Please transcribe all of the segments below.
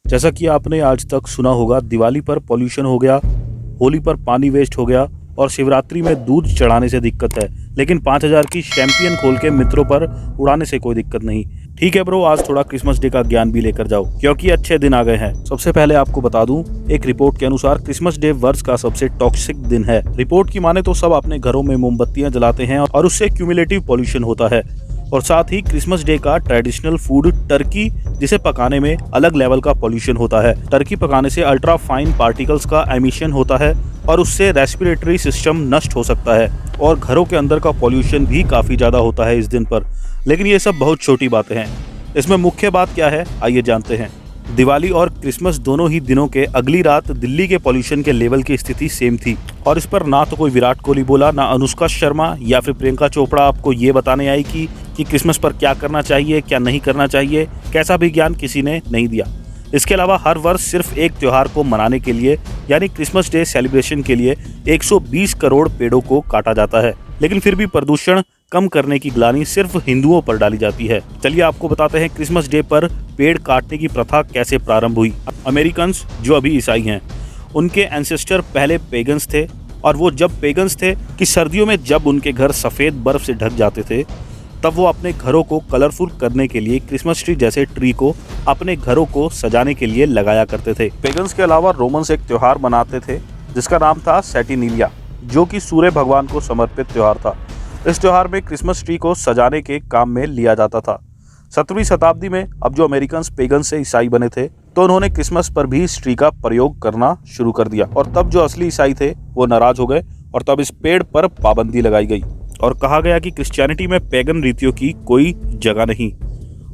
जैसा कि आपने आज तक सुना होगा, दिवाली पर पॉल्यूशन हो गया, होली पर पानी वेस्ट हो गया और शिवरात्रि में दूध चढ़ाने से दिक्कत है, लेकिन 5000 की शैंपियन खोल के मित्रों पर उड़ाने से कोई दिक्कत नहीं। ठीक है ब्रो, आज थोड़ा क्रिसमस डे का ज्ञान भी लेकर जाओ क्योंकि अच्छे दिन आ गए हैं। सबसे पहले आपको बता दूं, एक रिपोर्ट के अनुसार क्रिसमस डे वर्ष का सबसे टॉक्सिक दिन है। रिपोर्ट की माने तो सब अपने घरों में मोमबत्तियां जलाते हैं और उससे क्यूमुलेटिव पॉल्यूशन होता है। और साथ ही क्रिसमस डे का ट्रेडिशनल फूड टर्की, जिसे पकाने में अलग लेवल का पॉल्यूशन होता है। टर्की पकाने से अल्ट्रा फाइन पार्टिकल्स का एमिशन होता है और उससे रेस्पिरेटरी सिस्टम नष्ट हो सकता है और घरों के अंदर का पॉल्यूशन भी काफी ज्यादा होता है इस दिन पर। लेकिन ये सब बहुत छोटी बातें हैं। इसमें मुख्य बात क्या है, आइए जानते हैं। दिवाली और क्रिसमस दोनों ही दिनों के अगली रात दिल्ली के पॉल्यूशन के लेवल की स्थिति सेम थी और इस पर ना तो कोई विराट कोहली बोला, ना अनुष्का शर्मा या फिर प्रियंका चोपड़ा आपको ये बताने आई कि क्रिसमस पर क्या करना चाहिए, क्या नहीं करना चाहिए। कैसा भी ज्ञान किसी ने नहीं दिया। इसके अलावा हर वर्ष सिर्फ एक त्योहार को मनाने के लिए यानी क्रिसमस डे सेलिब्रेशन के लिए 120 करोड़ पेड़ों को काटा जाता है, लेकिन फिर भी प्रदूषण कम करने की ग्लानि सिर्फ हिंदुओं पर डाली जाती है। चलिए आपको बताते हैं क्रिसमस डे पर पेड़ काटने की प्रथा कैसे प्रारंभ हुई। अमेरिकन्स जो अभी ईसाई हैं, उनके एंसेस्टर पहले पेगन्स थे और वो जब पेगन्स थे कि सर्दियों में जब उनके घर सफ़ेद बर्फ से ढक जाते थे, तब वो अपने घरों को कलरफुल करने के लिए क्रिसमस ट्री जैसे ट्री को अपने घरों को सजाने के लिए लगाया करते थे। पेगन्स के अलावा रोमन्स एक त्योहार मनाते थे जिसका नाम था सैटिनिलिया, जो कि सूर्य भगवान को समर्पित त्योहार था। इस त्योहार में क्रिसमस ट्री को सजाने के काम में लिया जाता था। 17वीं शताब्दी में अब जो अमेरिकन्स पेगन्स से ईसाई बने थे, तो उन्होंने क्रिसमस पर भी इस ट्री का प्रयोग करना शुरू कर दिया और तब जो असली ईसाई थे वो नाराज हो गए और तब इस पेड़ पर पाबंदी लगाई गई और कहा गया कि क्रिश्चियनिटी में पैगन रीतियों की कोई जगह नहीं।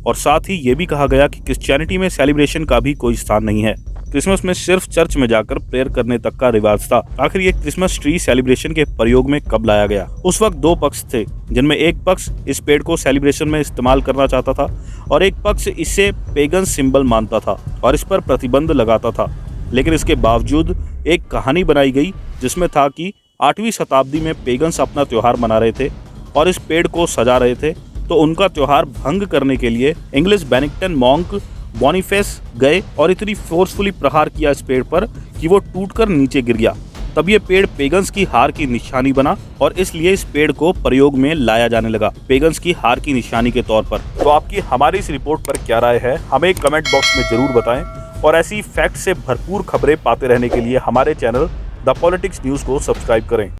और साथ ही ये भी कहा गया कि क्रिश्चियनिटी में सेलिब्रेशन का भी कोई स्थान नहीं है। क्रिसमस में सिर्फ चर्च में जाकर प्रेयर करने तक का रिवाज था। आखिर ये क्रिसमस ट्री सेलिब्रेशन के प्रयोग में कब लाया गया? उस वक्त दो पक्ष थे, जिनमें एक पक्ष इस पेड़ को सेलिब्रेशन में इस्तेमाल करना चाहता था और एक पक्ष इसे पेगन सिंबल मानता था और इस पर प्रतिबंध लगाता था। लेकिन इसके बावजूद एक कहानी बनाई गई जिसमें था कि 8वीं शताब्दी में पेगन्स अपना त्योहार मना रहे थे और इस पेड़ को सजा रहे थे, तो उनका त्योहार भंग करने के लिए इंग्लिश बेनिक्टन मॉन्क बोनीफेस गए और इतनी फोर्सफुली प्रहार किया इस पेड़ पर कि वो टूटकर नीचे गिर गया। तब ये पेड़ पेगन्स की हार की निशानी बना और इसलिए इस पेड़ को प्रयोग में लाया जाने लगा, पेगन्स की हार की निशानी के तौर पर। तो आपकी हमारी इस रिपोर्ट पर क्या राय है, हमें कमेंट बॉक्स में जरूर बताएं और ऐसी फैक्ट से भरपूर खबरें पाते रहने के लिए हमारे चैनल द पॉलिटिक्स न्यूज़ को सब्सक्राइब करें।